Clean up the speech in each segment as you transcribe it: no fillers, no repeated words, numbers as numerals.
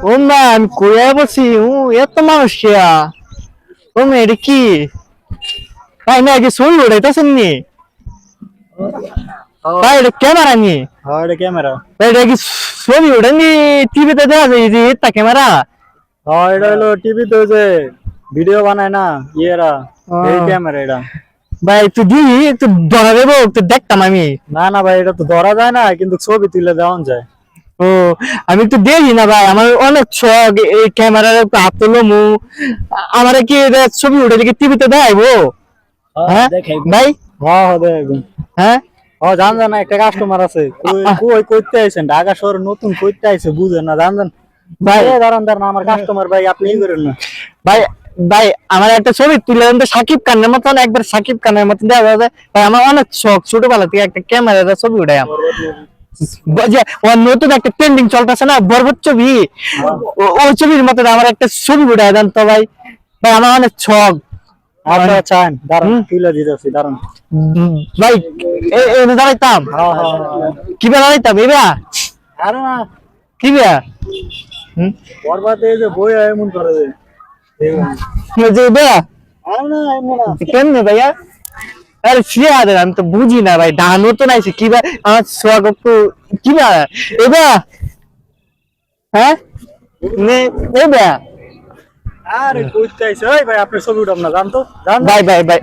ও man কইয়া বসি এত মানুষ কিয়া ও মে এটা কি ভাই না আগে ছবি উঠাইতেছেন নি ভাই এটা ক্যামেরা নি হ্যাঁ এটা ক্যামেরা। ভাই এটা কি ছবি উঠানি টিভিতে দেখা যায় যে এটা ক্যামেরা হ্যাঁ এটা হলো টিভিতে যে ভিডিও বানায় না ইয়েরা, এই ক্যামেরা এটা। ভাই একটু দিই একটু ধরা দেবো একটু দেখতাম আমি না না ভাই এটা তো ধরা যায় না, কিন্তু ছবি তুলে দেওয়া যায়। ও আমি একটু দেখি না ভাই আমার অনেক শখ এই ক্যামেরার হাত তুলো মু আমার কি এটা ছবি উঠে দেখি টিভিতে দেখাইবো হ্যাঁ ভাই হ্যাঁ হ্যাঁ দেখবেন। হ্যাঁ জান একটা কাস্টমার আছে কই কইতে আইছেন, ঢাকা শহরে নতুন কইতে আইছে, বুঝেন না জান ভাই দাঁড়ান আমার কাস্টমার ভাই, আপনি ই করেন না ভাই ভাই আমার একটা ছবি তুলে দেন তো সাকিব খানের মতন একবার সাকিব খানের মতন দেওয়া যাবে ভাই আমার অনেক শখ ছোটবেলা থেকে একটা ক্যামেরার ছবি উঠাই যে ওর নতুন একটা ট্রেন্ডিং চলতেছে না বরবত ছবি ওই ছবির মতন আমার একটা ছবি উঠাই দেন তো ভাই ভাই আমার অনেক শখ আচ্ছা চান দাঁড়ান তুলে দিতেছি দাঁড়ান। ভাই দাঁড়াইতাম কি বে দাঁড়াইতাম এবার আরে না কি বে বরবাদে যে বই এমন করে যে যে বে আরে না এমন না কেমনে ভাইয়া আরে শিয়া দে আমি তো বুঝি না ভাই ডানো তো নাইছে কি ভাই আমার স্বাগত কি ভাই এবার হ্যাঁ নে এবার আরে কইতে আইছে ওই ভাই আপনি ছবি উঠাম না জান তো জান ভাই ভাই ভাই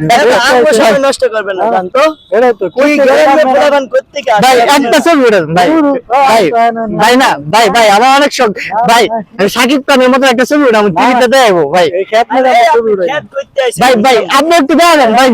আমার সময় নষ্ট করবেন না জান তো। এটা তো কই গেলেন বলাবান করতে কি ভাই একটা ছবি উঠান ভাই ভাই ভাই না ভাই ভাই আমার অনেক শখ ভাই সাকিব খানের মতো একটা ছবি উঠাম টিভিতে দেখাবো ভাই এই খেত না ছবি উঠাই ভাই ভাই আপনি একটু দেখাবেন ভাই